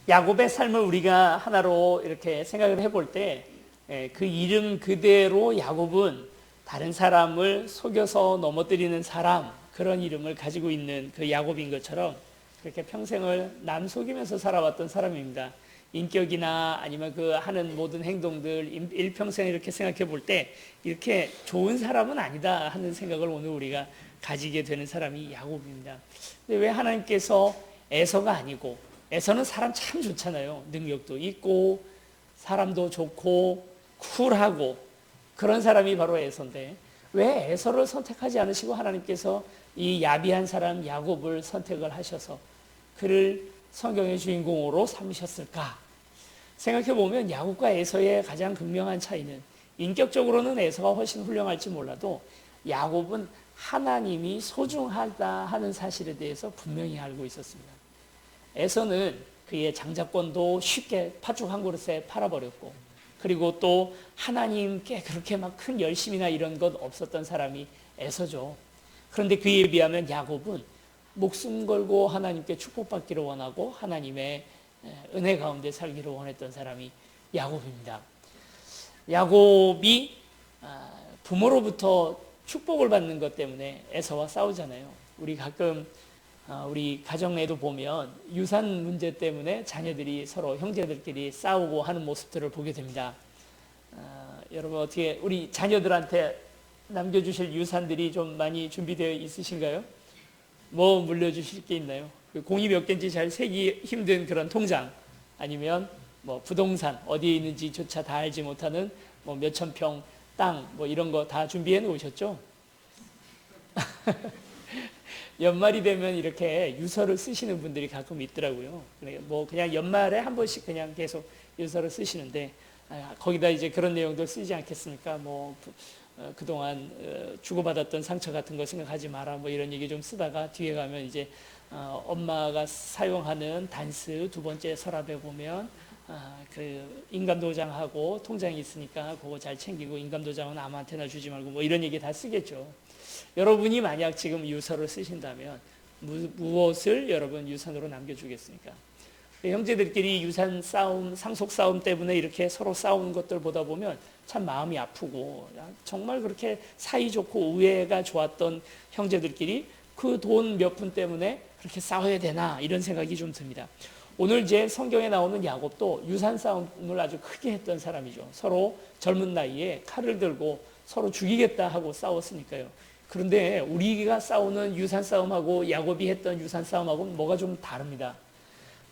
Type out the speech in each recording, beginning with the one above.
야곱의 삶을 우리가 하나로 이렇게 생각을 해볼 때, 그 이름 그대로 야곱은 다른 사람을 속여서 넘어뜨리는 사람, 그런 이름을 가지고 있는 그 야곱인 것처럼 그렇게 평생을 남 속이면서 살아왔던 사람입니다. 인격이나 아니면 그 하는 모든 행동들, 일평생 이렇게 생각해 볼 때 이렇게 좋은 사람은 아니다 하는 생각을 오늘 우리가 가지게 되는 사람이 야곱입니다. 근데 왜 하나님께서 에서가 아니고, 에서는 사람 참 좋잖아요. 능력도 있고 사람도 좋고 쿨하고 그런 사람이 바로 에서인데, 왜 에서를 선택하지 않으시고 하나님께서 이 야비한 사람 야곱을 선택을 하셔서 그를 성경의 주인공으로 삼으셨을까? 생각해 보면 야곱과 에서의 가장 극명한 차이는, 인격적으로는 에서가 훨씬 훌륭할지 몰라도 야곱은 하나님이 소중하다 하는 사실에 대해서 분명히 알고 있었습니다. 에서는 그의 장자권도 쉽게 팥죽 한 그릇에 팔아버렸고, 그리고 또 하나님께 그렇게 막 큰 열심이나 이런 것 없었던 사람이 에서죠. 그런데 그에 비하면 야곱은 목숨 걸고 하나님께 축복받기를 원하고 하나님의 은혜 가운데 살기를 원했던 사람이 야곱입니다. 야곱이 부모로부터 축복을 받는 것 때문에 에서와 싸우잖아요. 우리 가끔 우리 가정 내도 보면 유산 문제 때문에 자녀들이 서로 형제들끼리 싸우고 하는 모습들을 보게 됩니다. 여러분 어떻게 우리 자녀들한테 남겨주실 유산들이 좀 많이 준비되어 있으신가요? 뭐 물려주실 게 있나요? 공이 몇 개인지 잘 세기 힘든 그런 통장, 아니면 뭐 부동산 어디에 있는지조차 다 알지 못하는 뭐 몇천 평 땅 뭐 이런 거 다 준비해 놓으셨죠? 연말이 되면 이렇게 유서를 쓰시는 분들이 가끔 있더라고요. 뭐 그냥 연말에 한 번씩 그냥 계속 유서를 쓰시는데, 거기다 이제 그런 내용들 쓰지 않겠습니까? 뭐 그동안 주고받았던 상처 같은 거 생각하지 마라 뭐 이런 얘기 좀 쓰다가 뒤에 가면 이제 엄마가 사용하는 단스 두 번째 서랍에 보면 그 인감도장하고 통장이 있으니까 그거 잘 챙기고, 인감도장은 아무한테나 주지 말고 뭐 이런 얘기 다 쓰겠죠. 여러분이 만약 지금 유서를 쓰신다면 무엇을 여러분 유산으로 남겨주겠습니까? 형제들끼리 유산 싸움, 상속 싸움 때문에 이렇게 서로 싸우는 것들 보다 보면 참 마음이 아프고, 정말 그렇게 사이좋고 우애가 좋았던 형제들끼리 그 돈 몇 푼 때문에 그렇게 싸워야 되나 이런 생각이 좀 듭니다. 오늘 이제 성경에 나오는 야곱도 유산 싸움을 아주 크게 했던 사람이죠. 서로 젊은 나이에 칼을 들고 서로 죽이겠다 하고 싸웠으니까요. 그런데 우리가 싸우는 유산 싸움하고 야곱이 했던 유산 싸움하고는 뭐가 좀 다릅니다.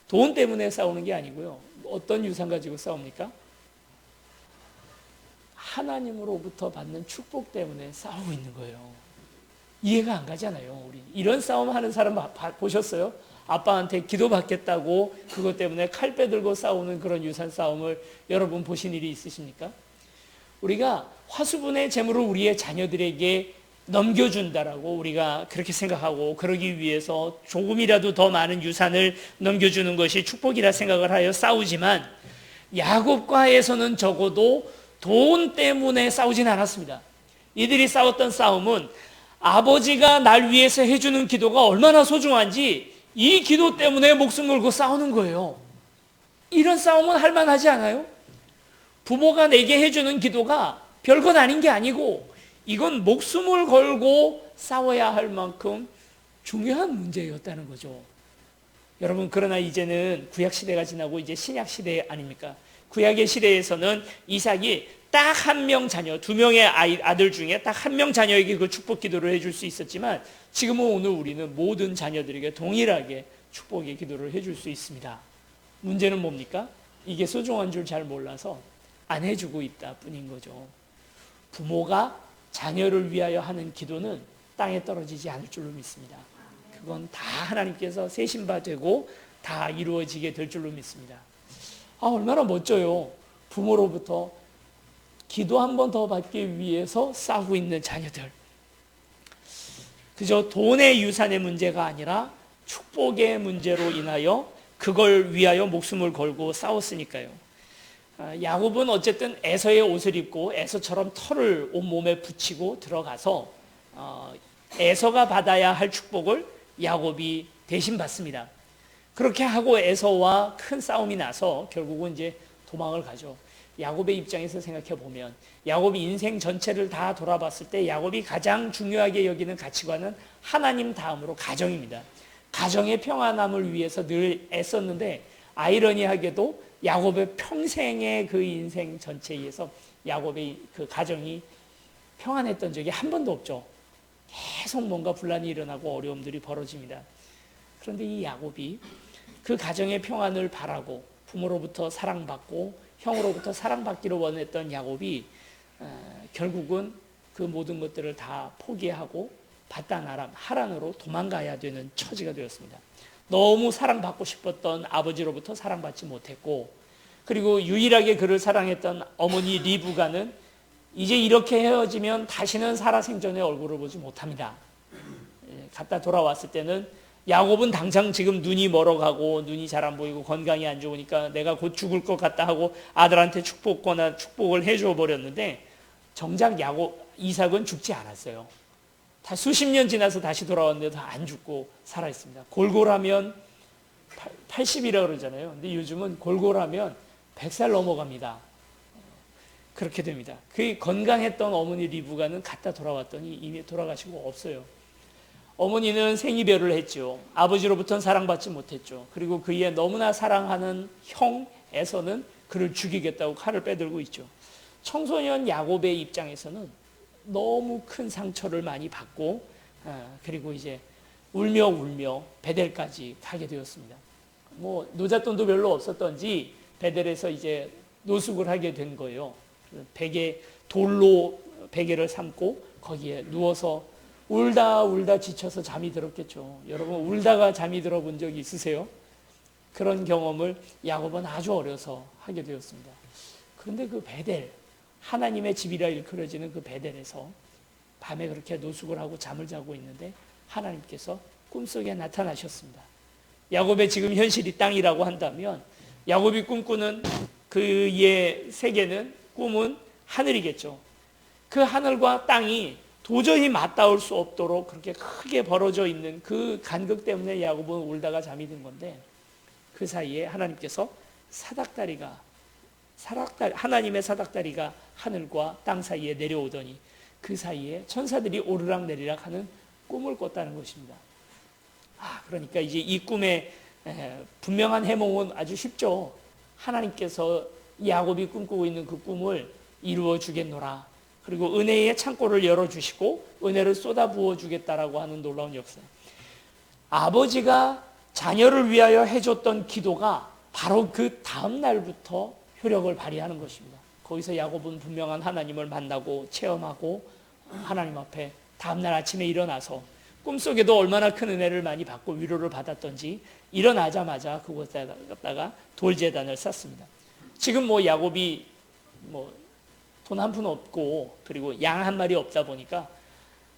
돈 때문에 싸우는 게 아니고요. 어떤 유산 가지고 싸웁니까? 하나님으로부터 받는 축복 때문에 싸우고 있는 거예요. 이해가 안 가잖아요. 우리 이런 싸움 하는 사람 보셨어요? 아빠한테 기도받겠다고 그것 때문에 칼 빼들고 싸우는 그런 유산 싸움을 여러분 보신 일이 있으십니까? 우리가 화수분의 재물을 우리의 자녀들에게 넘겨준다라고 우리가 그렇게 생각하고, 그러기 위해서 조금이라도 더 많은 유산을 넘겨주는 것이 축복이라 생각을 하여 싸우지만, 야곱과에서는 적어도 돈 때문에 싸우진 않았습니다. 이들이 싸웠던 싸움은 아버지가 날 위해서 해주는 기도가 얼마나 소중한지 이 기도 때문에 목숨 걸고 싸우는 거예요. 이런 싸움은 할 만하지 않아요? 부모가 내게 해주는 기도가 별것 아닌 게 아니고, 이건 목숨을 걸고 싸워야 할 만큼 중요한 문제였다는 거죠. 여러분, 그러나 이제는 구약 시대가 지나고 이제 신약 시대 아닙니까? 구약의 시대에서는 이삭이 딱 한 명 자녀, 두 명의 아들 중에 딱 한 명 자녀에게 그 축복 기도를 해줄 수 있었지만, 지금은 오늘 우리는 모든 자녀들에게 동일하게 축복의 기도를 해줄 수 있습니다. 문제는 뭡니까? 이게 소중한 줄 잘 몰라서 안 해주고 있다 뿐인 거죠. 부모가 자녀를 위하여 하는 기도는 땅에 떨어지지 않을 줄로 믿습니다. 그건 다 하나님께서 세신 바 되고 다 이루어지게 될 줄로 믿습니다. 얼마나 멋져요. 부모로부터 기도 한 번 더 받기 위해서 싸우고 있는 자녀들. 그저 돈의 유산의 문제가 아니라 축복의 문제로 인하여 그걸 위하여 목숨을 걸고 싸웠으니까요. 야곱은 어쨌든 에서의 옷을 입고 에서처럼 털을 온몸에 붙이고 들어가서 에서가 받아야 할 축복을 야곱이 대신 받습니다. 그렇게 하고 에서와 큰 싸움이 나서 결국은 이제 도망을 가죠. 야곱의 입장에서 생각해 보면 야곱이 인생 전체를 다 돌아봤을 때 야곱이 가장 중요하게 여기는 가치관은 하나님 다음으로 가정입니다. 가정의 평안함을 위해서 늘 애썼는데 아이러니하게도 야곱의 평생의 그 인생 전체에서 야곱의 그 가정이 평안했던 적이 한 번도 없죠. 계속 뭔가 분란이 일어나고 어려움들이 벌어집니다. 그런데 이 야곱이 그 가정의 평안을 바라고 부모로부터 사랑받고 형으로부터 사랑받기를 원했던 야곱이 결국은 그 모든 것들을 다 포기하고 바단 아람 하란으로 도망가야 되는 처지가 되었습니다. 너무 사랑받고 싶었던 아버지로부터 사랑받지 못했고, 그리고 유일하게 그를 사랑했던 어머니 리브가는 이제 이렇게 헤어지면 다시는 살아생전에 얼굴을 보지 못합니다. 갔다 돌아왔을 때는 야곱은 당장 지금 눈이 멀어가고 눈이 잘 안 보이고 건강이 안 좋으니까 내가 곧 죽을 것 같다 하고 아들한테 축복을 해줘 버렸는데, 정작 이삭은 죽지 않았어요. 다 수십 년 지나서 다시 돌아왔는데도 안 죽고 살아있습니다. 골골하면 80이라고 그러잖아요. 근데 요즘은 골골하면 100살 넘어갑니다. 그렇게 됩니다. 그 건강했던 어머니 리브가는 갔다 돌아왔더니 이미 돌아가시고 없어요. 어머니는 생이별을 했죠. 아버지로부터는 사랑받지 못했죠. 그리고 그의 너무나 사랑하는 형 에서는 그를 죽이겠다고 칼을 빼들고 있죠. 청소년 야곱의 입장에서는 너무 큰 상처를 많이 받고, 그리고 이제 울며 베델까지 가게 되었습니다. 뭐 노잣돈도 별로 없었던지 베델에서 이제 노숙을 하게 된 거예요. 돌로 베개를 삼고 거기에 누워서 울다 지쳐서 잠이 들었겠죠. 여러분 울다가 잠이 들어본 적 있으세요? 그런 경험을 야곱은 아주 어려서 하게 되었습니다. 그런데 그 베델, 하나님의 집이라 일컬어지는 그 베델에서 밤에 그렇게 노숙을 하고 잠을 자고 있는데 하나님께서 꿈속에 나타나셨습니다. 야곱의 지금 현실이 땅이라고 한다면 야곱이 꿈꾸는 그의 세계는, 꿈은 하늘이겠죠. 그 하늘과 땅이 도저히 맞닿을 수 없도록 그렇게 크게 벌어져 있는 그 간극 때문에 야곱은 울다가 잠이 든 건데, 그 사이에 하나님께서 하나님의 사닥다리가 하늘과 땅 사이에 내려오더니 그 사이에 천사들이 오르락 내리락 하는 꿈을 꿨다는 것입니다. 그러니까 이제 이 꿈의 분명한 해몽은 아주 쉽죠. 하나님께서 야곱이 꿈꾸고 있는 그 꿈을 이루어 주겠노라. 그리고 은혜의 창고를 열어주시고 은혜를 쏟아부어 주겠다라고 하는 놀라운 역사. 아버지가 자녀를 위하여 해줬던 기도가 바로 그 다음 날부터 효력을 발휘하는 것입니다. 거기서 야곱은 분명한 하나님을 만나고 체험하고 하나님 앞에 다음날 아침에 일어나서 꿈속에도 얼마나 큰 은혜를 많이 받고 위로를 받았던지 일어나자마자 그곳에다가 돌제단을 쌓습니다. 지금 야곱이 돈 한 푼 없고 그리고 양 한 마리 없다 보니까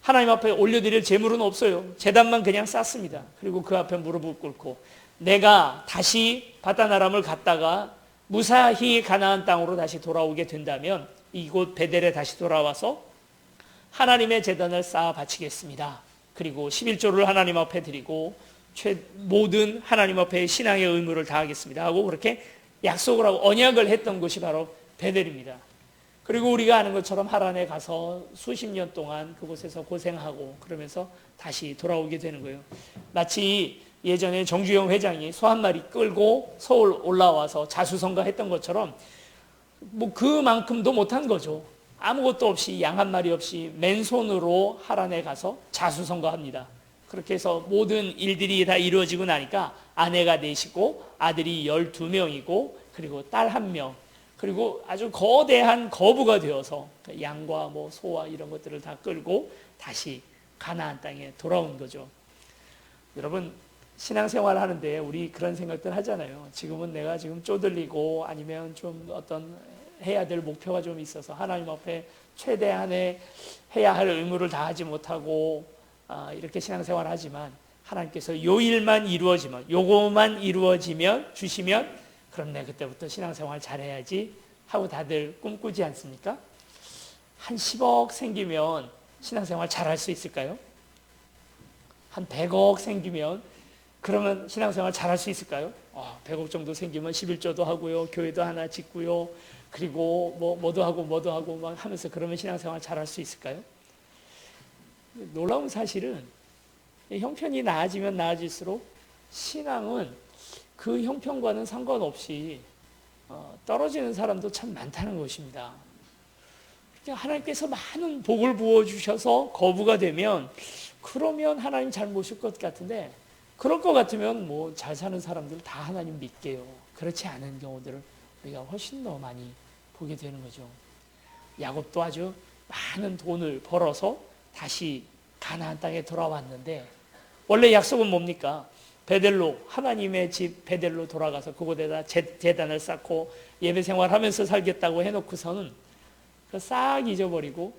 하나님 앞에 올려드릴 재물은 없어요. 제단만 그냥 쌓습니다. 그리고 그 앞에 무릎을 꿇고 내가 다시 바단 아람을 갔다가 무사히 가나안 땅으로 다시 돌아오게 된다면 이곳 베델에 다시 돌아와서 하나님의 제단을 쌓아 바치겠습니다. 그리고 11조를 하나님 앞에 드리고 모든 하나님 앞에 신앙의 의무를 다하겠습니다 하고 그렇게 약속을 하고 언약을 했던 곳이 바로 베델입니다. 그리고 우리가 아는 것처럼 하란에 가서 수십 년 동안 그곳에서 고생하고 그러면서 다시 돌아오게 되는 거예요. 마치 예전에 정주영 회장이 소 한 마리 끌고 서울 올라와서 자수성가 했던 것처럼 그만큼도 못한 거죠. 아무것도 없이 양 한 마리 없이 맨손으로 하란에 가서 자수성가합니다. 그렇게 해서 모든 일들이 다 이루어지고 나니까 아내가 넷이고 아들이 12명이고 그리고 딸 1명, 그리고 아주 거대한 거부가 되어서 양과 소와 이런 것들을 다 끌고 다시 가나안 땅에 돌아온 거죠. 여러분 신앙생활 하는데 우리 그런 생각들 하잖아요. 지금은 내가 지금 쪼들리고 아니면 좀 어떤 해야 될 목표가 좀 있어서 하나님 앞에 최대한의 해야 할 의무를 다하지 못하고 이렇게 신앙생활 하지만 하나님께서 요 일만 이루어지면, 요거만 이루어지면 주시면 그럼 내가 그때부터 신앙생활 잘해야지 하고 다들 꿈꾸지 않습니까? 한 10억 생기면 신앙생활 잘할 수 있을까요? 한 100억 생기면 그러면 신앙생활 잘할 수 있을까요? 100억 정도 생기면 11조도 하고요. 교회도 하나 짓고요. 그리고 뭐도 하고 막 하면서 그러면 신앙생활 잘할 수 있을까요? 놀라운 사실은 형편이 나아지면 나아질수록 신앙은 그 형편과는 상관없이 떨어지는 사람도 참 많다는 것입니다. 하나님께서 많은 복을 부어주셔서 거부가 되면 그러면 하나님 잘 모실 것 같은데 그럴 것 같으면 뭐 잘 사는 사람들 다 하나님 믿게요. 그렇지 않은 경우들을 우리가 훨씬 더 많이 보게 되는 거죠. 야곱도 아주 많은 돈을 벌어서 다시 가나안 땅에 돌아왔는데 원래 약속은 뭡니까? 베델로, 하나님의 집 베델로 돌아가서 그곳에다 제단을 쌓고 예배 생활하면서 살겠다고 해놓고서는 싹 잊어버리고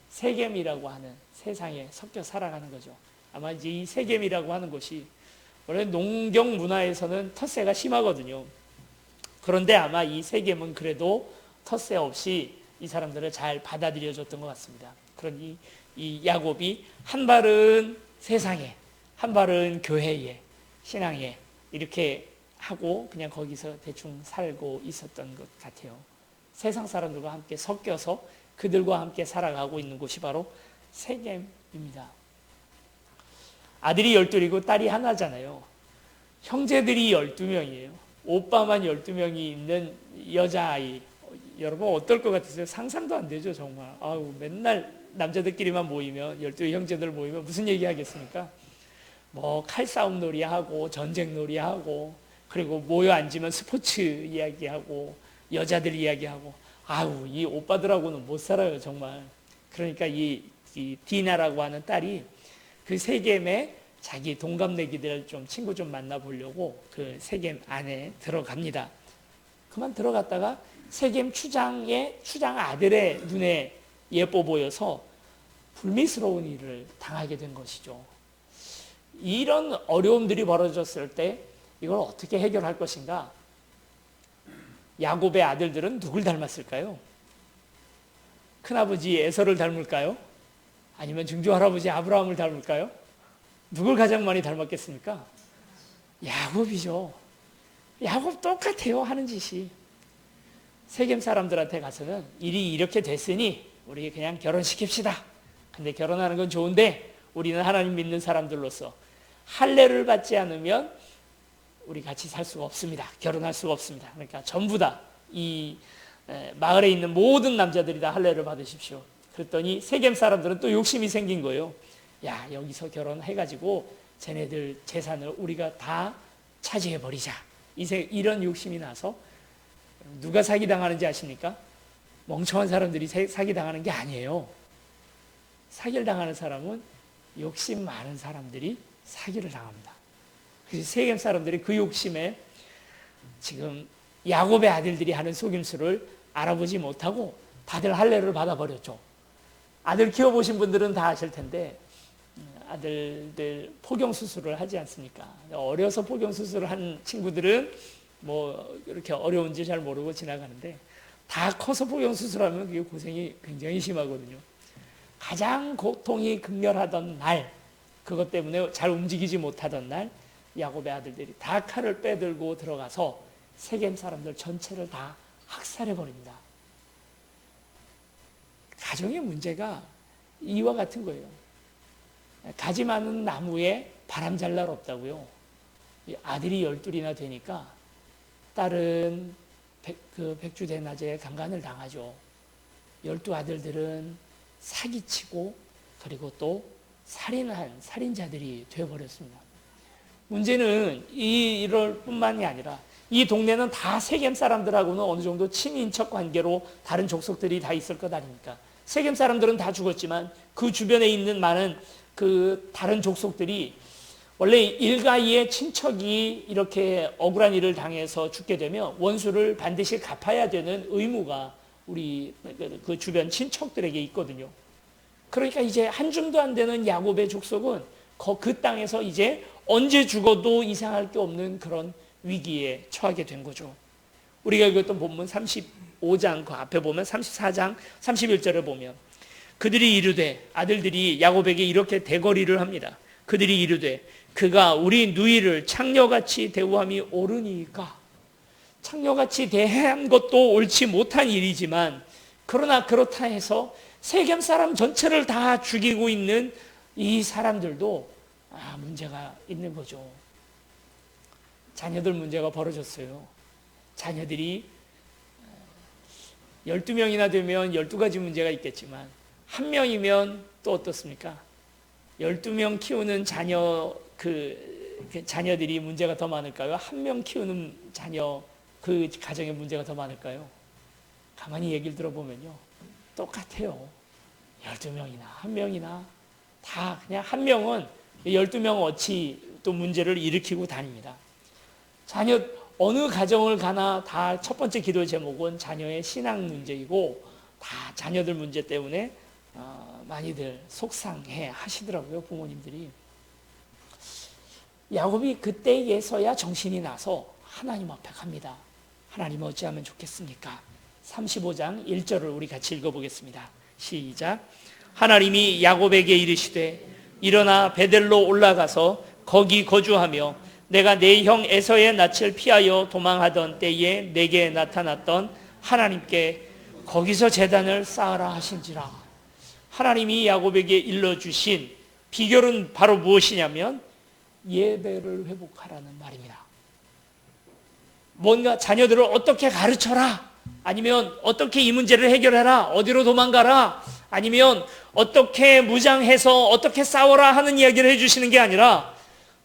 세겜이라고 하는 세상에 섞여 살아가는 거죠. 아마 이제 이 세겜이라고 하는 곳이 원래 농경 문화에서는 텃세가 심하거든요. 그런데 아마 이 세겜은 그래도 텃세 없이 이 사람들을 잘 받아들여줬던 것 같습니다. 그러니 이 야곱이 한 발은 세상에, 한 발은 교회에, 신앙에 이렇게 하고 그냥 거기서 대충 살고 있었던 것 같아요. 세상 사람들과 함께 섞여서 그들과 함께 살아가고 있는 곳이 바로 세겜입니다. 아들이 12이고 딸이 하나잖아요. 형제들이 12명이에요. 오빠만 12명이 있는 여자아이. 여러분 어떨 것 같으세요? 상상도 안 되죠, 정말. 맨날 남자들끼리만 모이면, 12 형제들 모이면 무슨 얘기 하겠습니까? 뭐 칼싸움 놀이하고 전쟁 놀이하고 그리고 모여 앉으면 스포츠 이야기하고 여자들 이야기하고 이 오빠들하고는 못 살아요, 정말. 그러니까 이 디나라고 하는 딸이 그 세겜에 자기 동갑내기들 좀 친구 좀 만나보려고 그 세겜 안에 들어갑니다. 그만 들어갔다가 세겜 추장 아들의 눈에 예뻐 보여서 불미스러운 일을 당하게 된 것이죠. 이런 어려움들이 벌어졌을 때 이걸 어떻게 해결할 것인가? 야곱의 아들들은 누굴 닮았을까요? 큰아버지 에서를 닮을까요? 아니면 증조할아버지 아브라함을 닮을까요? 누굴 가장 많이 닮았겠습니까? 야곱이죠. 야곱 똑같아요, 하는 짓이. 세겜 사람들한테 가서는 일이 이렇게 됐으니 우리 그냥 결혼시킵시다. 근데 결혼하는 건 좋은데 우리는 하나님 믿는 사람들로서 할례를 받지 않으면 우리 같이 살 수가 없습니다. 결혼할 수가 없습니다. 그러니까 전부 다 이 마을에 있는 모든 남자들이 다 할례를 받으십시오. 그랬더니 세겜 사람들은 또 욕심이 생긴 거예요. 여기서 결혼해가지고 쟤네들 재산을 우리가 다 차지해버리자. 이런 욕심이 나서 누가 사기당하는지 아십니까? 멍청한 사람들이 사기당하는 게 아니에요. 사기를 당하는 사람은 욕심 많은 사람들이 사기를 당합니다. 그래서 세겜 사람들이 그 욕심에 지금 야곱의 아들들이 하는 속임수를 알아보지 못하고 다들 할례를 받아버렸죠. 아들 키워보신 분들은 다 아실 텐데 아들들 포경수술을 하지 않습니까? 어려서 포경수술을 한 친구들은 뭐 이렇게 어려운지 잘 모르고 지나가는데 다 커서 포경수술하면 그게 고생이 굉장히 심하거든요. 가장 고통이 극렬하던 날, 그것 때문에 잘 움직이지 못하던 날 야곱의 아들들이 다 칼을 빼들고 들어가서 세겜 사람들 전체를 다 학살해버립니다. 가정의 문제가 이와 같은 거예요. 가지 많은 나무에 바람 잘 날 없다고요. 아들이 12이나 되니까 딸은 백주대낮에 강간을 당하죠. 12 아들들은 사기치고 그리고 또 살인한 살인자들이 되어버렸습니다. 문제는 이럴 뿐만이 아니라 이 동네는 다 세겜 사람들하고는 어느 정도 친인척 관계로 다른 족속들이 다 있을 것 아닙니까? 세겜 사람들은 다 죽었지만 그 주변에 있는 많은 그 다른 족속들이 원래 일가의 친척이 이렇게 억울한 일을 당해서 죽게 되면 원수를 반드시 갚아야 되는 의무가 우리 그 주변 친척들에게 있거든요. 그러니까 이제 한 줌도 안 되는 야곱의 족속은 그 땅에서 이제 언제 죽어도 이상할 게 없는 그런 위기에 처하게 된 거죠. 우리가 읽었던 본문 35장 그 앞에 보면 34장 31절에 보면 그들이 이르되 아들들이 야곱에게 이렇게 대거리를 합니다. 그들이 이르되 그가 우리 누이를 창녀같이 대우함이 옳으니까. 창녀같이 대한 것도 옳지 못한 일이지만, 그러나 그렇다 해서 세겜 사람 전체를 다 죽이고 있는 이 사람들도 문제가 있는 거죠. 자녀들 문제가 벌어졌어요. 자녀들이 12명이나 되면 12가지 문제가 있겠지만, 한 명이면 또 어떻습니까? 12명 키우는 자녀들이 문제가 더 많을까요? 한 명 키우는 자녀, 그 가정의 문제가 더 많을까요? 가만히 얘기를 들어보면요, 똑같아요. 12명이나 한 명이나 다 그냥 한 명은 12명 어치 또 문제를 일으키고 다닙니다. 어느 가정을 가나 다 첫 번째 기도 제목은 자녀의 신앙 문제이고, 다 자녀들 문제 때문에 많이들 속상해 하시더라고요, 부모님들이. 야곱이 그때에서야 정신이 나서 하나님 앞에 갑니다. 하나님 어찌하면 좋겠습니까? 35장 1절을 우리 같이 읽어보겠습니다. 시작. 하나님이 야곱에게 이르시되 일어나 베델로 올라가서 거기 거주하며 내가 내 형 에서의 낯을 피하여 도망하던 때에 내게 나타났던 하나님께 거기서 제단을 쌓으라 하신지라. 하나님이 야곱에게 일러주신 비결은 바로 무엇이냐면 예배를 회복하라는 말입니다. 뭔가 자녀들을 어떻게 가르쳐라, 아니면 어떻게 이 문제를 해결해라, 어디로 도망가라, 아니면 어떻게 무장해서 어떻게 싸워라 하는 이야기를 해주시는 게 아니라,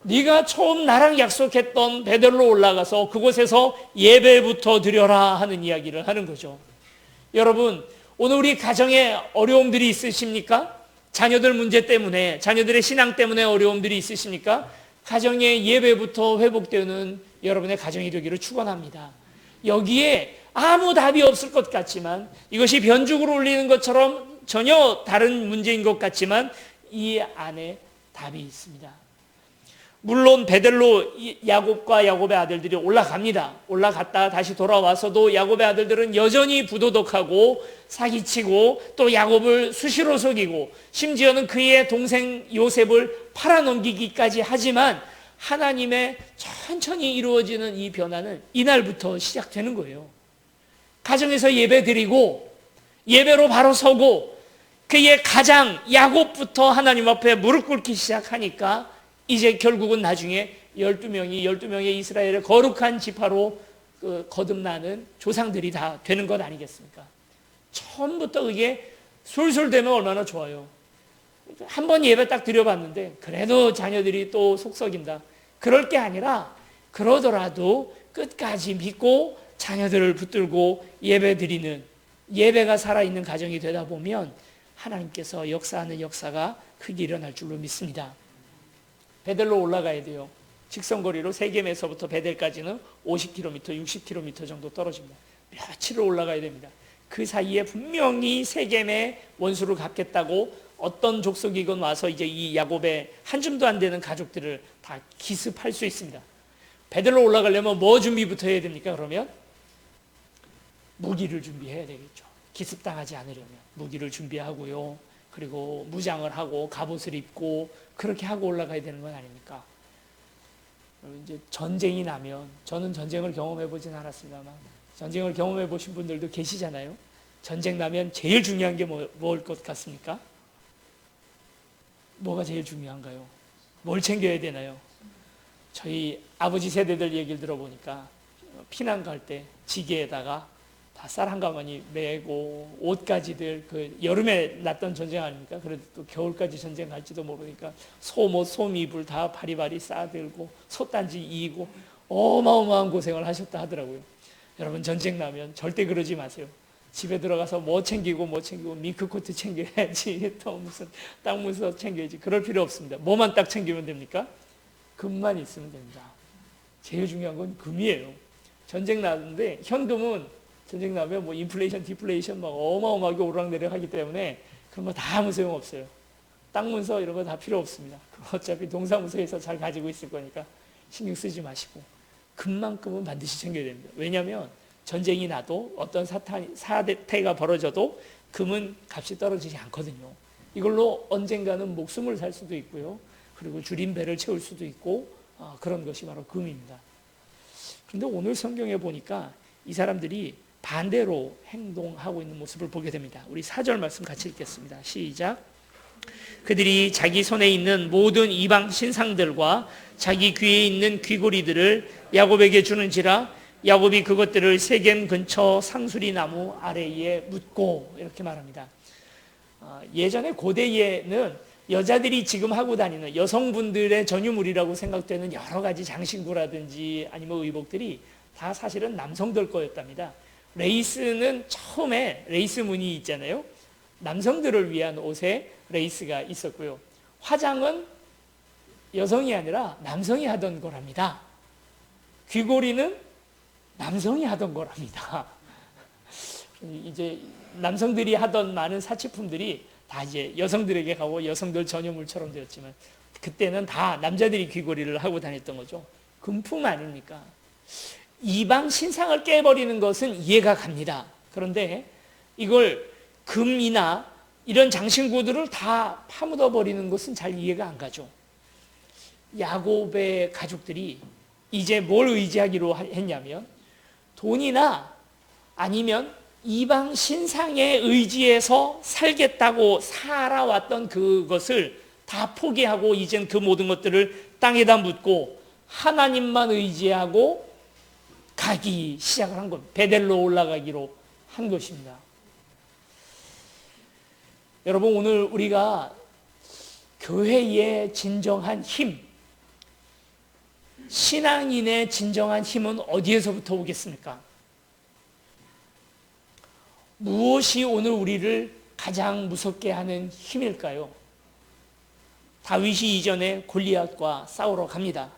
네가 처음 나랑 약속했던 베델로 올라가서 그곳에서 예배부터 드려라 하는 이야기를 하는 거죠. 여러분, 오늘 우리 가정에 어려움들이 있으십니까? 자녀들 문제 때문에, 자녀들의 신앙 때문에 어려움들이 있으십니까? 가정의 예배부터 회복되는 여러분의 가정이 되기를 축원합니다. 여기에 아무 답이 없을 것 같지만, 이것이 변죽으로 울리는 것처럼 전혀 다른 문제인 것 같지만, 이 안에 답이 있습니다. 물론 베델로 야곱과 야곱의 아들들이 올라갑니다. 올라갔다 다시 돌아와서도 야곱의 아들들은 여전히 부도덕하고 사기치고 또 야곱을 수시로 속이고, 심지어는 그의 동생 요셉을 팔아넘기기까지 하지만, 하나님의 천천히 이루어지는 이 변화는 이날부터 시작되는 거예요. 가정에서 예배 드리고 예배로 바로 서고 그의 가장 야곱부터 하나님 앞에 무릎 꿇기 시작하니까, 이제 결국은 나중에 12명의 이스라엘의 거룩한 지파로 거듭나는 조상들이 다 되는 것 아니겠습니까? 처음부터 그게 술술 되면 얼마나 좋아요. 한 번 예배 딱 드려봤는데 그래도 자녀들이 또 속썩인다, 그럴 게 아니라, 그러더라도 끝까지 믿고 자녀들을 붙들고 예배 드리는, 예배가 살아있는 가정이 되다 보면 하나님께서 역사하는 역사가 크게 일어날 줄로 믿습니다. 베델로 올라가야 돼요. 직선거리로 세겜에서부터 베델까지는 50km, 60km 정도 떨어집니다. 며칠을 올라가야 됩니다. 그 사이에 분명히 세겜의 원수를 갚겠다고 어떤 족속이건 와서 이제 이 야곱의 한 줌도 안 되는 가족들을 다 기습할 수 있습니다. 베델로 올라가려면 뭐 준비부터 해야 됩니까? 그러면 무기를 준비해야 되겠죠. 기습당하지 않으려면 무기를 준비하고요, 그리고 무장을 하고 갑옷을 입고 그렇게 하고 올라가야 되는 건 아닙니까? 이제 전쟁이 나면, 저는 전쟁을 경험해 보진 않았습니다만 전쟁을 경험해 보신 분들도 계시잖아요. 전쟁 나면 제일 중요한 게 뭐일 것 같습니까? 뭐가 제일 중요한가요? 뭘 챙겨야 되나요? 저희 아버지 세대들 얘기를 들어보니까 피난 갈 때 지게에다가 다 쌀 한 가마니 메고, 옷까지들, 여름에 났던 전쟁 아닙니까? 그래도 또 겨울까지 전쟁 갈지도 모르니까 소옷, 소미불 다 바리바리 싸들고 솥단지 이고 어마어마한 고생을 하셨다 하더라고요. 여러분, 전쟁 나면 절대 그러지 마세요. 집에 들어가서 뭐 챙기고 밍크코트 챙겨야지, 또 무슨 땅문서 챙겨야지, 그럴 필요 없습니다. 뭐만 딱 챙기면 됩니까? 금만 있으면 됩니다. 제일 중요한 건 금이에요. 전쟁 나는데 현금은 전쟁 나면 뭐 인플레이션, 디플레이션 막 어마어마하게 오르락내리락 하기 때문에 그런 거 다 아무 소용 없어요. 땅 문서 이런 거 다 필요 없습니다. 어차피 동사무소에서 잘 가지고 있을 거니까 신경 쓰지 마시고 금만큼은 반드시 챙겨야 됩니다. 왜냐하면 전쟁이 나도 어떤 사태가 벌어져도 금은 값이 떨어지지 않거든요. 이걸로 언젠가는 목숨을 살 수도 있고요, 그리고 줄인 배를 채울 수도 있고 그런 것이 바로 금입니다. 그런데 오늘 성경에 보니까 이 사람들이 반대로 행동하고 있는 모습을 보게 됩니다. 우리 4절 말씀 같이 읽겠습니다. 시작. 그들이 자기 손에 있는 모든 이방 신상들과 자기 귀에 있는 귀고리들을 야곱에게 주는지라 야곱이 그것들을 세겜 근처 상수리 나무 아래에 묻고, 이렇게 말합니다. 예전에 고대에는 여자들이 지금 하고 다니는 여성분들의 전유물이라고 생각되는 여러 가지 장신구라든지 아니면 의복들이 다 사실은 남성들 거였답니다. 레이스는 처음에 레이스 무늬 있잖아요. 남성들을 위한 옷에 레이스가 있었고요. 화장은 여성이 아니라 남성이 하던 거랍니다. 귀고리는 남성이 하던 거랍니다. 이제 남성들이 하던 많은 사치품들이 다 이제 여성들에게 가고 여성들 전유물처럼 되었지만 그때는 다 남자들이 귀고리를 하고 다녔던 거죠. 금품 아닙니까? 이방 신상을 깨버리는 것은 이해가 갑니다. 그런데 이걸 금이나 이런 장신구들을 다 파묻어 버리는 것은 잘 이해가 안 가죠. 야곱의 가족들이 이제 뭘 의지하기로 했냐면 돈이나 아니면 이방 신상에 의지해서 살겠다고 살아왔던 그것을 다 포기하고 이젠 그 모든 것들을 땅에다 묻고 하나님만 의지하고 가기 시작을 한 겁니다. 베델로 올라가기로 한 것입니다. 여러분, 오늘 우리가 교회의 진정한 힘, 신앙인의 진정한 힘은 어디에서부터 오겠습니까? 무엇이 오늘 우리를 가장 무섭게 하는 힘일까요? 다윗이 이전에 골리앗과 싸우러 갑니다.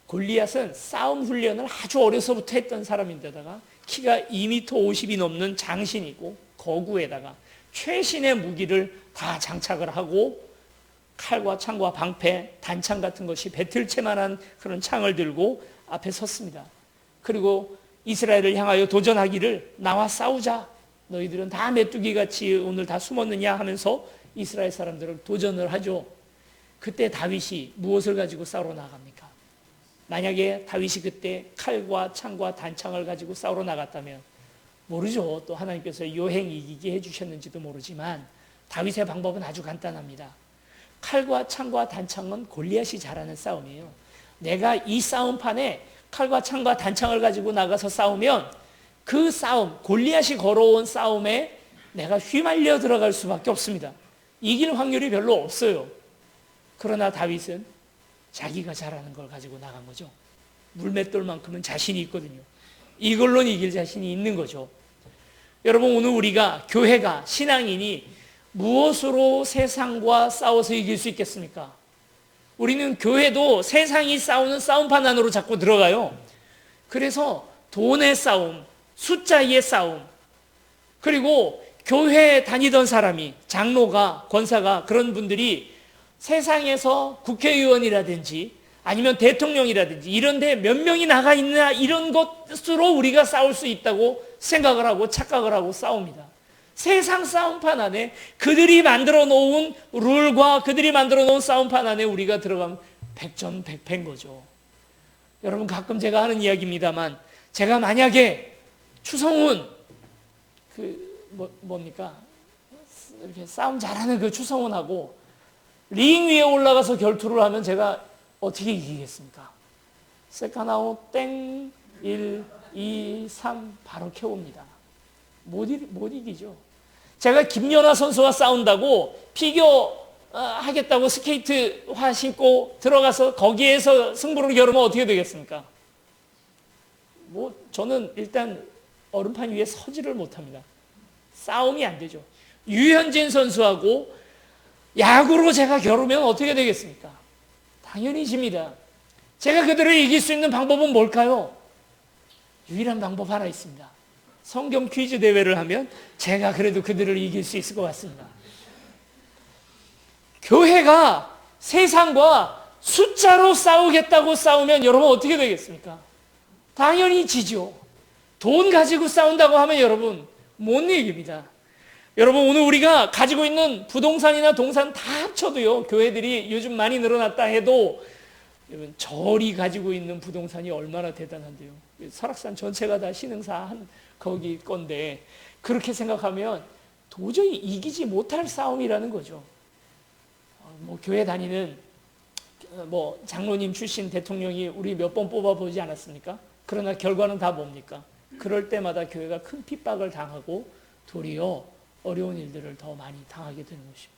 골리앗은 싸움 훈련을 아주 어려서부터 했던 사람인데다가 키가 2m 50이 넘는 장신이고 거구에다가 최신의 무기를 다 장착을 하고 칼과 창과 방패, 단창 같은 것이 배틀채만한 그런 창을 들고 앞에 섰습니다. 그리고 이스라엘을 향하여 도전하기를 나와 싸우자. 너희들은 다 메뚜기같이 오늘 다 숨었느냐 하면서 이스라엘 사람들을 도전을 하죠. 그때 다윗이 무엇을 가지고 싸우러 나갑니까? 만약에 다윗이 그때 칼과 창과 단창을 가지고 싸우러 나갔다면 모르죠. 또 하나님께서 요행 이기게 해주셨는지도 모르지만 다윗의 방법은 아주 간단합니다. 칼과 창과 단창은 골리앗이 잘하는 싸움이에요. 내가 이 싸움판에 칼과 창과 단창을 가지고 나가서 싸우면 그 싸움, 골리앗이 걸어온 싸움에 내가 휘말려 들어갈 수밖에 없습니다. 이길 확률이 별로 없어요. 그러나 다윗은 자기가 잘하는 걸 가지고 나간 거죠. 물맷돌만큼은 자신이 있거든요. 이걸로 이길 자신이 있는 거죠. 여러분, 오늘 우리가 교회가, 신앙인이 무엇으로 세상과 싸워서 이길 수 있겠습니까? 우리는 교회도 세상이 싸우는 싸움판 안으로 자꾸 들어가요. 그래서 돈의 싸움, 숫자의 싸움, 그리고 교회에 다니던 사람이, 장로가, 권사가, 그런 분들이 세상에서 국회의원이라든지 아니면 대통령이라든지 이런 데 몇 명이 나가 있나, 이런 것으로 우리가 싸울 수 있다고 생각을 하고 착각을 하고 싸웁니다. 세상 싸움판 안에 그들이 만들어 놓은 룰과 그들이 만들어 놓은 싸움판 안에 우리가 들어가면 백전백패인 거죠. 여러분, 가끔 제가 하는 이야기입니다만, 제가 만약에 추성훈 뭡니까? 이렇게 싸움 잘하는 그 추성훈하고 링 위에 올라가서 결투를 하면 제가 어떻게 이기겠습니까? 세카나오 땡 1, 2, 3 바로 켜옵니다. 못 이기죠. 제가 김연아 선수와 싸운다고 피겨 하겠다고 스케이트화 신고 들어가서 거기에서 승부를 겨루면 어떻게 되겠습니까? 저는 일단 얼음판 위에 서지를 못합니다. 싸움이 안 되죠. 유현진 선수하고 야구로 제가 겨루면 어떻게 되겠습니까? 당연히 집니다. 제가 그들을 이길 수 있는 방법은 뭘까요? 유일한 방법 하나 있습니다. 성경 퀴즈 대회를 하면 제가 그래도 그들을 이길 수 있을 것 같습니다. 교회가 세상과 숫자로 싸우겠다고 싸우면 여러분 어떻게 되겠습니까? 당연히 지죠. 돈 가지고 싸운다고 하면 여러분 못 이깁니다. 여러분, 오늘 우리가 가지고 있는 부동산이나 동산 다 합쳐도요, 교회들이 요즘 많이 늘어났다 해도 여러분, 절이 가지고 있는 부동산이 얼마나 대단한데요. 설악산 전체가 다 신흥사 한 거기 건데, 그렇게 생각하면 도저히 이기지 못할 싸움이라는 거죠. 뭐 교회 다니는 뭐 장로님 출신 대통령이 우리 몇 번 뽑아보지 않았습니까? 그러나 결과는 다 뭡니까? 그럴 때마다 교회가 큰 핍박을 당하고 도리어 어려운 일들을 더 많이 당하게 되는 것입니다.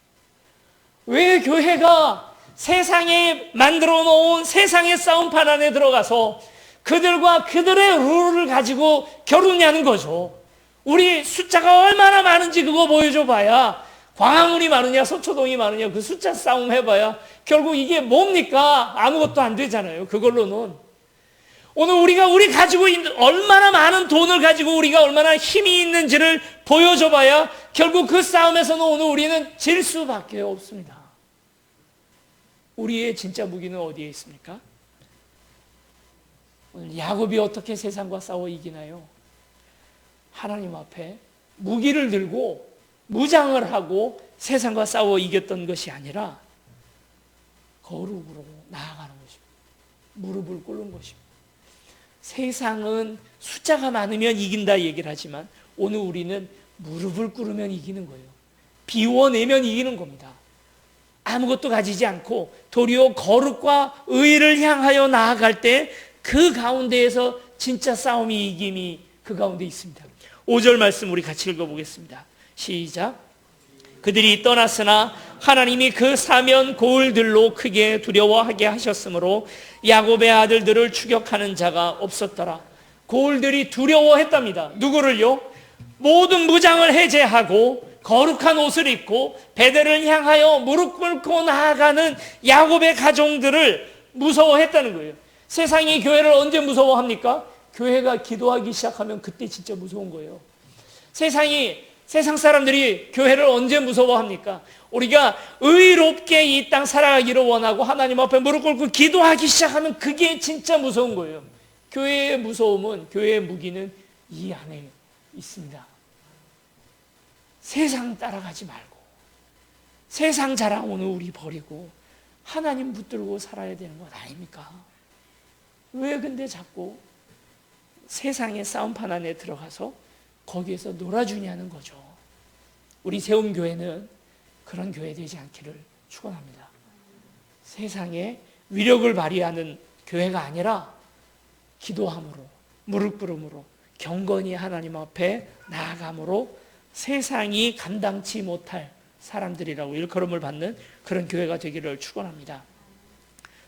왜 교회가 세상에 만들어 놓은 세상의 싸움판 안에 들어가서 그들과 그들의 룰을 가지고 겨루냐는 거죠. 우리 숫자가 얼마나 많은지 그거 보여줘 봐야, 광화문이 많으냐 서초동이 많으냐 그 숫자 싸움 해봐야 결국 이게 뭡니까? 아무것도 안 되잖아요. 그걸로는. 오늘 우리 가지고 있는 얼마나 많은 돈을 가지고 우리가 얼마나 힘이 있는지를 보여줘 봐야 결국 그 싸움에서는 오늘 우리는 질 수밖에 없습니다. 우리의 진짜 무기는 어디에 있습니까? 오늘 야곱이 어떻게 세상과 싸워 이기나요? 하나님 앞에 무기를 들고 무장을 하고 세상과 싸워 이겼던 것이 아니라 거룩으로 나아가는 것입니다. 무릎을 꿇는 것입니다. 세상은 숫자가 많으면 이긴다 얘기를 하지만 오늘 우리는 무릎을 꿇으면 이기는 거예요. 비워내면 이기는 겁니다. 아무것도 가지지 않고 도리어 거룩과 의를 향하여 나아갈 때 그 가운데에서 진짜 싸움이 이김이 그 가운데 있습니다. 5절 말씀 우리 같이 읽어보겠습니다. 시작. 그들이 떠났으나 하나님이 그 사면 고을들로 크게 두려워하게 하셨으므로 야곱의 아들들을 추격하는 자가 없었더라. 고을들이 두려워했답니다. 누구를요? 모든 무장을 해제하고 거룩한 옷을 입고 베델을 향하여 무릎 꿇고 나아가는 야곱의 가정들을 무서워했다는 거예요. 세상이 교회를 언제 무서워합니까? 교회가 기도하기 시작하면 그때 진짜 무서운 거예요. 세상 사람들이 교회를 언제 무서워합니까? 우리가 의롭게 이 땅 살아가기를 원하고 하나님 앞에 무릎 꿇고 기도하기 시작하면 그게 진짜 무서운 거예요. 교회의 무서움은, 교회의 무기는 이 안에 있습니다. 세상 따라가지 말고 세상 자랑 오늘 우리 버리고 하나님 붙들고 살아야 되는 것 아닙니까? 왜 근데 자꾸 세상의 싸움판 안에 들어가서 거기에서 놀아주냐는 거죠. 우리 세움교회는 그런 교회 되지 않기를 축원합니다. 세상에 위력을 발휘하는 교회가 아니라 기도함으로, 무릎 꿇음으로, 경건히 하나님 앞에 나아감으로 세상이 감당치 못할 사람들이라고 일컬음을 받는 그런 교회가 되기를 축원합니다.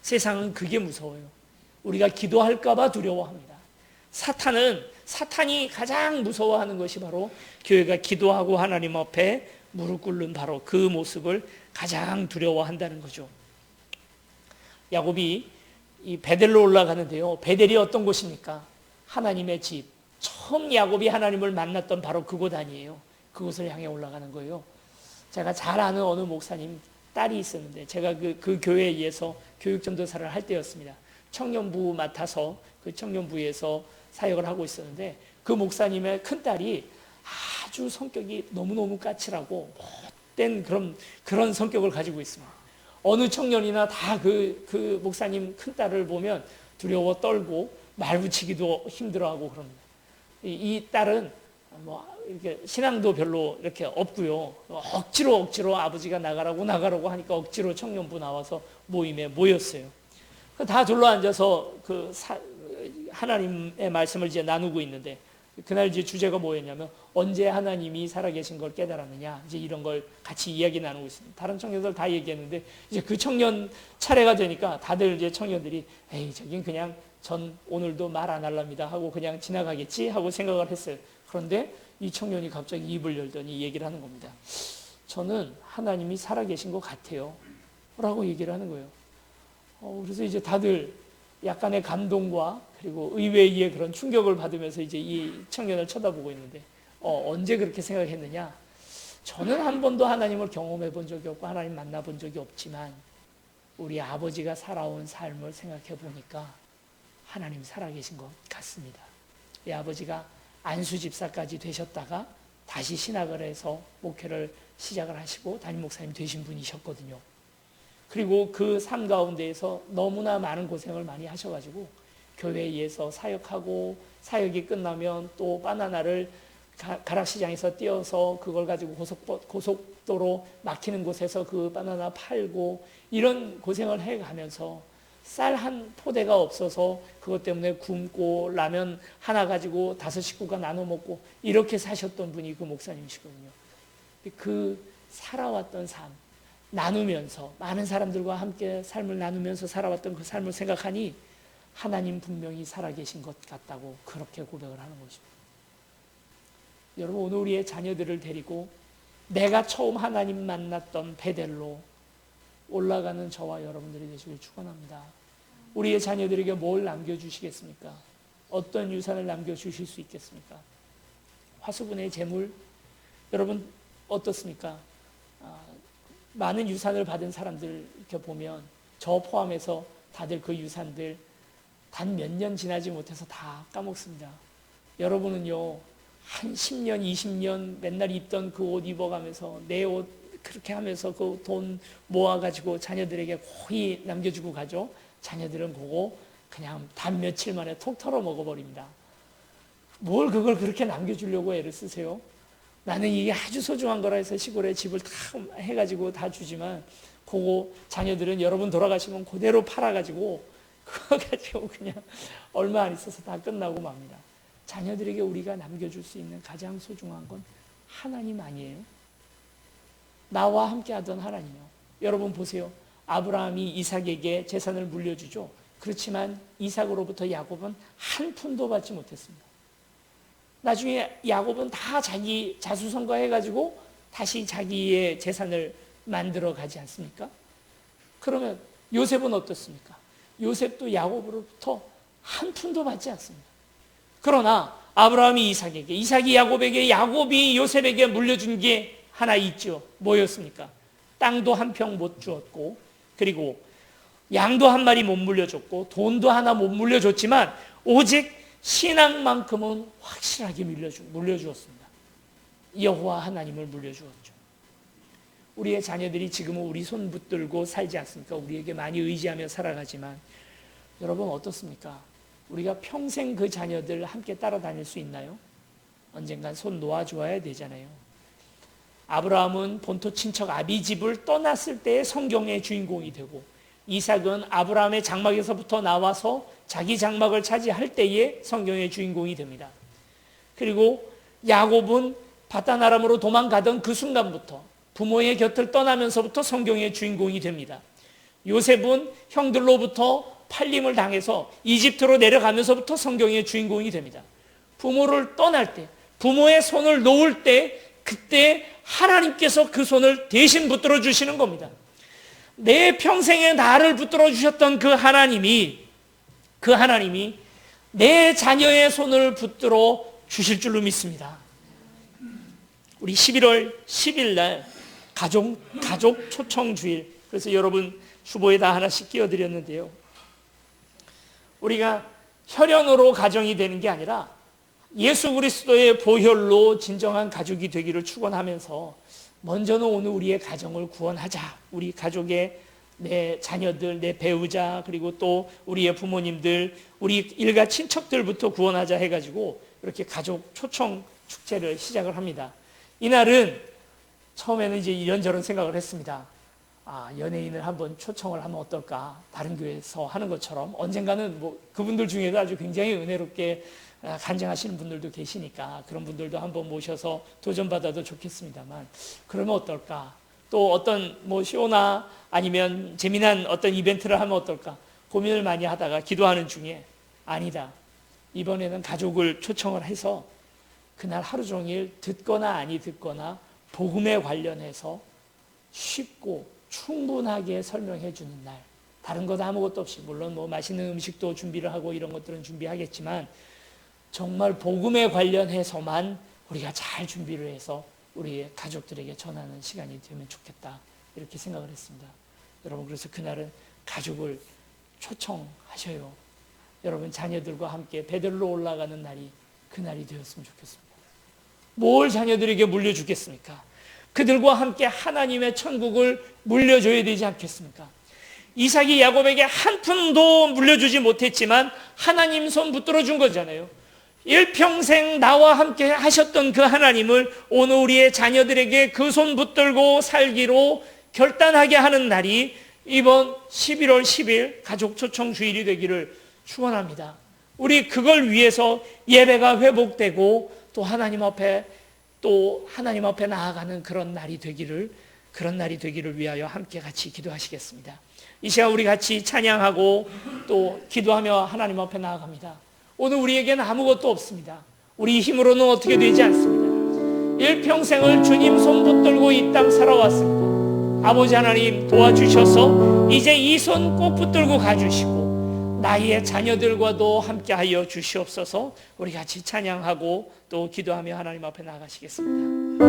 세상은 그게 무서워요. 우리가 기도할까 봐 두려워합니다. 사탄이 가장 무서워하는 것이 바로 교회가 기도하고 하나님 앞에 무릎 꿇는 바로 그 모습을 가장 두려워한다는 거죠. 야곱이 이 베델로 올라가는데요. 베델이 어떤 곳입니까? 하나님의 집. 처음 야곱이 하나님을 만났던 바로 그곳 아니에요. 그곳을 향해 올라가는 거예요. 제가 잘 아는 어느 목사님 딸이 있었는데 제가 그 교회에 의해서 교육전도사를 할 때였습니다. 청년부 맡아서 그 청년부에서 사역을 하고 있었는데 그 목사님의 큰딸이 아주 성격이 너무너무 까칠하고 못된 그런 성격을 가지고 있습니다. 어느 청년이나 다 그 목사님 큰딸을 보면 두려워 떨고 말 붙이기도 힘들어하고 그럽니다. 이 딸은 뭐 이렇게 신앙도 별로 이렇게 없고요. 억지로 아버지가 나가라고 하니까 억지로 청년부 나와서 모임에 모였어요. 다 둘러앉아서 하나님의 말씀을 이제 나누고 있는데 그날 이제 주제가 뭐였냐면 언제 하나님이 살아계신 걸 깨달았느냐 이제 이런 걸 같이 이야기 나누고 있습니다. 다른 청년들 다 얘기했는데 이제 그 청년 차례가 되니까 다들 이제 청년들이 에이 저긴 그냥 전 오늘도 말 안 할랍니다 하고 그냥 지나가겠지 하고 생각을 했어요. 그런데 이 청년이 갑자기 입을 열더니 얘기를 하는 겁니다. 저는 하나님이 살아계신 것 같아요 라고 얘기를 하는 거예요. 그래서 이제 다들 약간의 감동과 그리고 의외의 그런 충격을 받으면서 이제 이 청년을 쳐다보고 있는데 언제 그렇게 생각했느냐? 저는 한 번도 하나님을 경험해 본 적이 없고 하나님 만나본 적이 없지만 우리 아버지가 살아온 삶을 생각해 보니까 하나님 살아계신 것 같습니다. 이 아버지가 안수 집사까지 되셨다가 다시 신학을 해서 목회를 시작을 하시고 담임 목사님 되신 분이셨거든요. 그리고 그 삶 가운데에서 너무나 많은 고생을 많이 하셔가지고 교회에서 사역하고 사역이 끝나면 또 바나나를 가락시장에서 띄어서 그걸 가지고 고속도로 막히는 곳에서 그 바나나 팔고 이런 고생을 해가면서 쌀 한 포대가 없어서 그것 때문에 굶고 라면 하나 가지고 5식구가 나눠 먹고 이렇게 사셨던 분이 그 목사님이시거든요. 그 살아왔던 삶, 나누면서 많은 사람들과 함께 삶을 나누면서 살아왔던 그 삶을 생각하니 하나님 분명히 살아계신 것 같다고 그렇게 고백을 하는 것입니다. 여러분, 오늘 우리의 자녀들을 데리고 내가 처음 하나님 만났던 베델로 올라가는 저와 여러분들이 되시길 축원합니다. 우리의 자녀들에게 뭘 남겨주시겠습니까? 어떤 유산을 남겨주실 수 있겠습니까? 화수분의 재물, 여러분 어떻습니까? 많은 유산을 받은 사람들 이렇게 보면 저 포함해서 다들 그 유산들 단 몇 년 지나지 못해서 다 까먹습니다. 여러분은요, 한 10년, 20년 맨날 입던 그 옷 입어가면서 내 옷 그렇게 하면서 그 돈 모아가지고 자녀들에게 고이 남겨주고 가죠. 자녀들은 그거 그냥 단 며칠 만에 톡 털어 먹어버립니다. 뭘 그걸 그렇게 남겨주려고 애를 쓰세요? 나는 이게 아주 소중한 거라 해서 시골에 집을 다 해가지고 다 주지만 그거 자녀들은 여러분 돌아가시면 그대로 팔아가지고 그거 가지고 그냥 얼마 안 있어서 다 끝나고 맙니다. 자녀들에게 우리가 남겨줄 수 있는 가장 소중한 건 하나님 아니에요? 나와 함께 하던 하나님이요. 여러분 보세요. 아브라함이 이삭에게 재산을 물려주죠. 그렇지만 이삭으로부터 야곱은 한 푼도 받지 못했습니다. 나중에 야곱은 다 자기 자수성가해가지고 다시 자기의 재산을 만들어 가지 않습니까? 그러면 요셉은 어떻습니까? 요셉도 야곱으로부터 한 푼도 받지 않습니다. 그러나 아브라함이 이삭에게, 이삭이 야곱에게, 야곱이 요셉에게 물려준 게 하나 있죠. 뭐였습니까? 땅도 한 평 못 주었고, 그리고 양도 한 마리 못 물려줬고, 돈도 하나 못 물려줬지만 오직 신앙만큼은 확실하게 물려주었습니다. 여호와 하나님을 물려주었죠. 우리의 자녀들이 지금은 우리 손 붙들고 살지 않습니까? 우리에게 많이 의지하며 살아가지만 여러분 어떻습니까? 우리가 평생 그 자녀들 함께 따라다닐 수 있나요? 언젠간 손 놓아줘야 되잖아요. 아브라함은 본토 친척 아비집을 떠났을 때의 성경의 주인공이 되고, 이삭은 아브라함의 장막에서부터 나와서 자기 장막을 차지할 때의 성경의 주인공이 됩니다. 그리고 야곱은 바단 아람으로 도망가던 그 순간부터 부모의 곁을 떠나면서부터 성경의 주인공이 됩니다. 요셉은 형들로부터 팔림을 당해서 이집트로 내려가면서부터 성경의 주인공이 됩니다. 부모를 떠날 때, 부모의 손을 놓을 때, 그때 하나님께서 그 손을 대신 붙들어 주시는 겁니다. 내 평생에 나를 붙들어 주셨던 그 하나님이 내 자녀의 손을 붙들어 주실 줄로 믿습니다. 우리 11월 10일 날 가족 초청 주일, 그래서 여러분 주보에다 하나씩 끼워드렸는데요. 우리가 혈연으로 가정이 되는 게 아니라 예수 그리스도의 보혈로 진정한 가족이 되기를 축원하면서 먼저는 오늘 우리의 가정을 구원하자. 우리 가족의 내 자녀들, 내 배우자, 그리고 또 우리의 부모님들, 우리 일가 친척들부터 구원하자 해가지고 이렇게 가족 초청 축제를 시작을 합니다. 이날은 처음에는 이제 이런저런 생각을 했습니다. 연예인을 한번 초청을 하면 어떨까? 다른 교회에서 하는 것처럼 언젠가는 뭐 그분들 중에도 아주 굉장히 은혜롭게 간증하시는 분들도 계시니까 그런 분들도 한번 모셔서 도전받아도 좋겠습니다만, 그러면 어떨까? 또 어떤 뭐 쇼나 아니면 재미난 어떤 이벤트를 하면 어떨까? 고민을 많이 하다가 기도하는 중에 아니다, 이번에는 가족을 초청을 해서 그날 하루 종일 듣거나 아니 듣거나 복음에 관련해서 쉽고 충분하게 설명해 주는 날, 다른 것 아무것도 없이, 물론 뭐 맛있는 음식도 준비를 하고 이런 것들은 준비하겠지만 정말 복음에 관련해서만 우리가 잘 준비를 해서 우리의 가족들에게 전하는 시간이 되면 좋겠다, 이렇게 생각을 했습니다. 여러분, 그래서 그날은 가족을 초청하셔요. 여러분 자녀들과 함께 베들로 올라가는 날이 그날이 되었으면 좋겠습니다. 뭘 자녀들에게 물려주겠습니까? 그들과 함께 하나님의 천국을 물려줘야 되지 않겠습니까? 이삭이 야곱에게 한 푼도 물려주지 못했지만 하나님 손 붙들어 준 거잖아요. 일평생 나와 함께 하셨던 그 하나님을 오늘 우리의 자녀들에게 그 손 붙들고 살기로 결단하게 하는 날이 이번 11월 10일 가족 초청 주일이 되기를 축원합니다. 우리 그걸 위해서 예배가 회복되고 또 하나님 앞에 나아가는 그런 날이 되기를 위하여 함께 같이 기도하시겠습니다. 이 시간 우리 같이 찬양하고 또 기도하며 하나님 앞에 나아갑니다. 오늘 우리에게는 아무것도 없습니다. 우리 힘으로는 어떻게 되지 않습니다. 일평생을 주님 손 붙들고 이 땅 살아왔습니다. 아버지 하나님 도와주셔서 이제 이 손 꼭 붙들고 가주시고 나의 자녀들과도 함께하여 주시옵소서. 우리 같이 찬양하고 또 기도하며 하나님 앞에 나아가시겠습니다.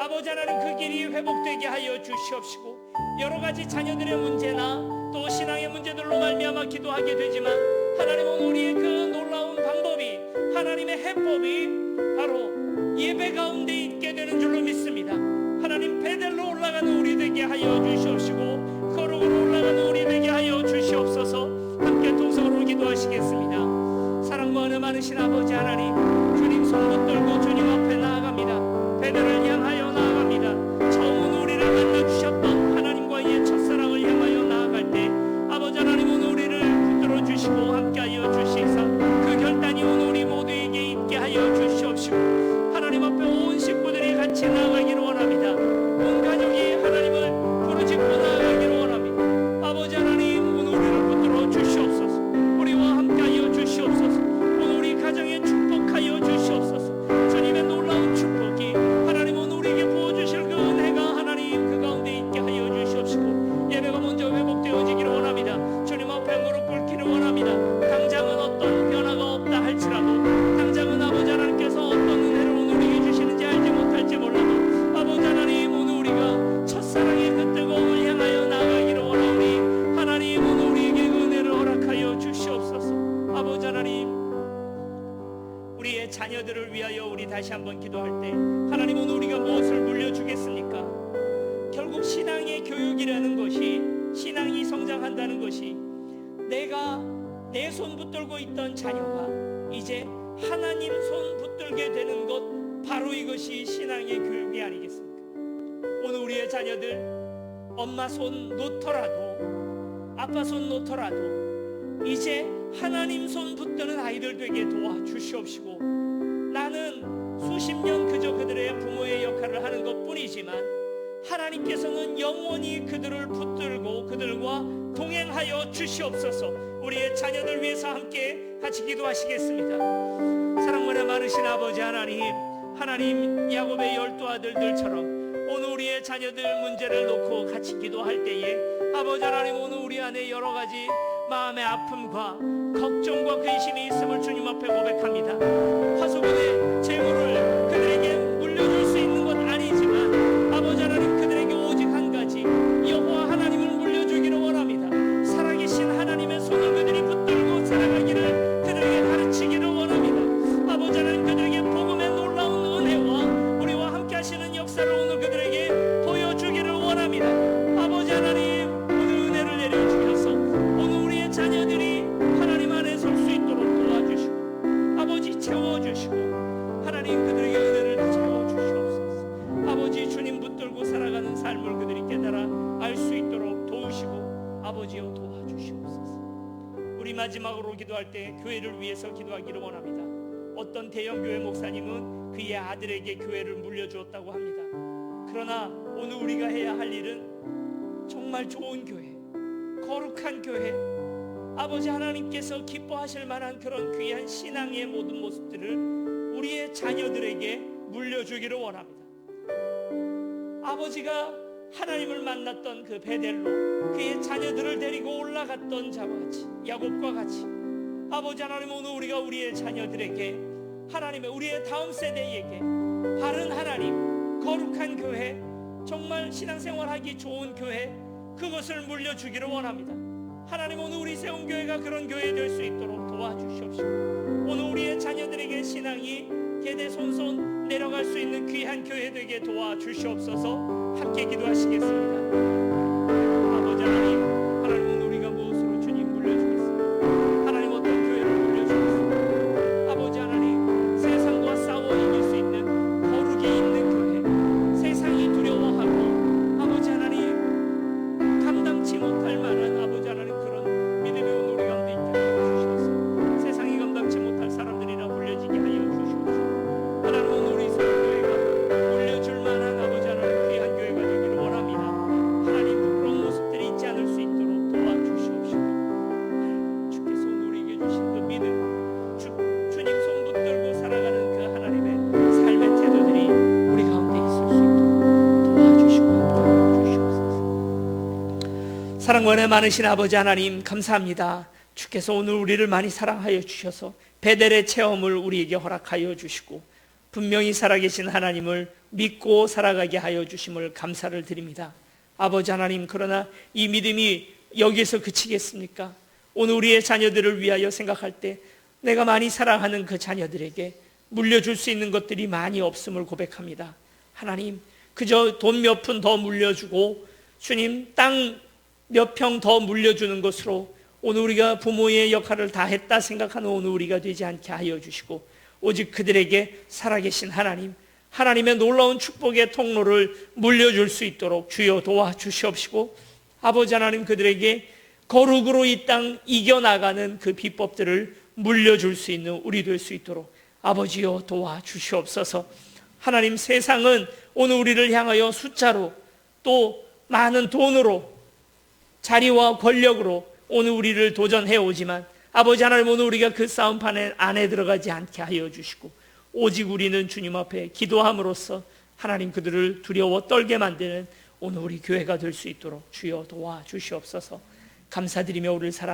아버지 하나님 그 길이 회복되게 하여 주시옵시고, 여러 가지 자녀들의 문제나 또 신앙의 문제들로 말미암아 기도하게 되지만 하나님 오늘 우리의 그 놀라운 방법이, 하나님의 해법이 바로 예배 가운데 있게 되는 줄로 믿습니다. 하나님 베델로 올라가는 우리 되게 하여 주시옵시고 거룩으로 올라가는 우리 되게 하여 주시옵소서. 함께 동성으로 기도하시겠습니다. 사랑과 은혜 많으신 아버지 하나님, 주님 손 붙들고 주님 앞에 나아갑니다. 베델을 향하여 나아갑니다. 처음 우리를 만나주셨던 하나님과의 첫사랑을 향하여 나아갈 때 아버지 하나님 오늘 우리를 붙들어 주시고 함께하여 주시사 그 결단이 오늘 우리 모두에게 있게 하여 주시옵시고, 하나님 앞에 온 식구들이 같이 나아가기를 원합니다. 온 가족이 하나님을 부르짖고 나아가기를 원합니다. 아버지 하나님 오늘 우리를 붙들어 주시옵소서. 우리와 함께하여 주시옵소서. 오늘 우리 가정에 축복하여 주시옵소서. 주님의 놀라운 하나님, 오늘 우리가 무엇을 물려주겠습니까? 결국 신앙의 교육이라는 것이, 신앙이 성장한다는 것이, 내가 내 손 붙들고 있던 자녀가 이제 하나님 손 붙들게 되는 것, 바로 이것이 신앙의 교육이 아니겠습니까? 오늘 우리의 자녀들 엄마 손 놓더라도, 아빠 손 놓더라도 이제 하나님 손 붙드는 아이들 되게 도와주시옵시고, 나는 수십 년 그저 그들의 부모의 역할을 하는 것뿐이지만 하나님께서는 영원히 그들을 붙들고 그들과 동행하여 주시옵소서. 우리의 자녀들 위해서 함께 같이 기도하시겠습니다. 사랑문에 많으신 아버지 하나님, 하나님 야곱의 12 아들들처럼 오늘 우리의 자녀들 문제를 놓고 같이 기도할 때에 아버지 하나님, 오늘 우리 안에 여러 가지 마음의 아픔과 걱정과 근심이 있음을 주님 앞에 고백합니다. 화소분의 재물을 그들에게 물려줄 수 있는 건 아니지만 아버지 하나님, 그들에게 오직 한 가지, 여호와 하나님을 물려주기를 원합니다. 살아계신 하나님의 손을 그들이 붙들고 살아가기를 그들에게 가르치기를 원합니다. 아버지 하나님, 그들에게 복음의 놀라운 은혜와 우리와 함께 하시는 역사를 오늘 그들에게 보여주기를 원합니다. 아버지 하나님, 오늘 은혜를 내려주셔서 오늘 우리의 자녀들이 하나님 안에 설 수 있도록 도와주시고, 아버지 채워주시고, 하나님 그들에게 은혜를 채워주시옵소서. 아버지, 주님 붙들고 살아가는 삶을 그들이 깨달아 알 수 있도록 도우시고, 아버지여 도와주시옵소서. 우리 마지막으로 기도할 때 교회를 위해서 기도하기를 원합니다. 어떤 대형교회 목사님은 그의 아들에게 교회를 물려주었다고 합니다. 그러나 오늘 우리가 해야 할 일은 정말 좋은 교회, 거룩한 교회, 아버지 하나님께서 기뻐하실 만한 그런 귀한 신앙의 모든 모습들을 우리의 자녀들에게 물려주기를 원합니다. 아버지가 하나님을 만났던 그 베델로 그의 자녀들을 데리고 올라갔던 자와 같이, 야곱과 같이, 아버지 하나님, 오늘 우리가 우리의 자녀들에게, 하나님의 우리의 다음 세대에게 바른 하나님, 거룩한 교회, 정말 신앙생활하기 좋은 교회, 그것을 물려주기를 원합니다. 하나님, 오늘 우리 세운 교회가 그런 교회 될 수 있도록 도와주시옵시고, 오늘 우리의 자녀들에게 신앙이 대대손손 내려갈 수 있는 귀한 교회 되게 도와주시옵소서. 함께 기도하시겠습니다. 아버지 하나님, 하나님, 오늘 우리가 무엇으로 주님 물려주겠습니까? 하나님, 어떤 교회를 물려주겠습니까? 아버지 하나님, 세상과 싸워 이길 수 있는 거룩이 있는 교회, 세상이 두려워하고 아버지 하나님 감당치 못할 만한 아버지 하나님 그런 믿음의 오늘 우리 가운데 있게 하여 주시옵소서. 세상이 감당치 못할 사람들이라 불려지게 하여 주시옵소서. 하나님, 오늘 우리 교회가 물려줄 만한 아버지 하나님 귀한 교회가 되기를 원합니다. 하나님, 그런 모습들이 있지 않을 수 있도록 도와주시옵시고, 주께서 오늘 우리에게 주신 그 믿음, 주님 손 붙들고 살아가는 그 하나님의 삶의 태도들이 우리 가운데 있을 수 있도록 도와주시고 함께 주시옵소서. 사랑과 은혜 많으신 아버지 하나님, 감사합니다. 주께서 오늘 우리를 많이 사랑하여 주셔서 베델의 체험을 우리에게 허락하여 주시고, 분명히 살아계신 하나님을 믿고 살아가게 하여 주심을 감사를 드립니다. 아버지 하나님, 그러나 이 믿음이 여기에서 그치겠습니까? 오늘 우리의 자녀들을 위하여 생각할 때 내가 많이 사랑하는 그 자녀들에게 물려줄 수 있는 것들이 많이 없음을 고백합니다. 하나님, 그저 돈 몇 푼 더 물려주고 주님 땅 몇 평 더 물려주는 것으로 오늘 우리가 부모의 역할을 다 했다 생각하는 오늘 우리가 되지 않게 하여 주시고, 오직 그들에게 살아계신 하나님, 하나님의 놀라운 축복의 통로를 물려줄 수 있도록 주여 도와주시옵시고, 아버지 하나님, 그들에게 거룩으로 이 땅 이겨나가는 그 비법들을 물려줄 수 있는 우리 될 수 있도록 아버지여 도와주시옵소서. 하나님, 세상은 오늘 우리를 향하여 숫자로 또 많은 돈으로 자리와 권력으로 오늘 우리를 도전해 오지만 아버지 하나님, 오늘 우리가 그 싸움판 안에 들어가지 않게 하여 주시고, 오직 우리는 주님 앞에 기도함으로써 하나님 그들을 두려워 떨게 만드는 오늘 우리 교회가 될 수 있도록 주여 도와주시옵소서. 감사드리며 우리를 사랑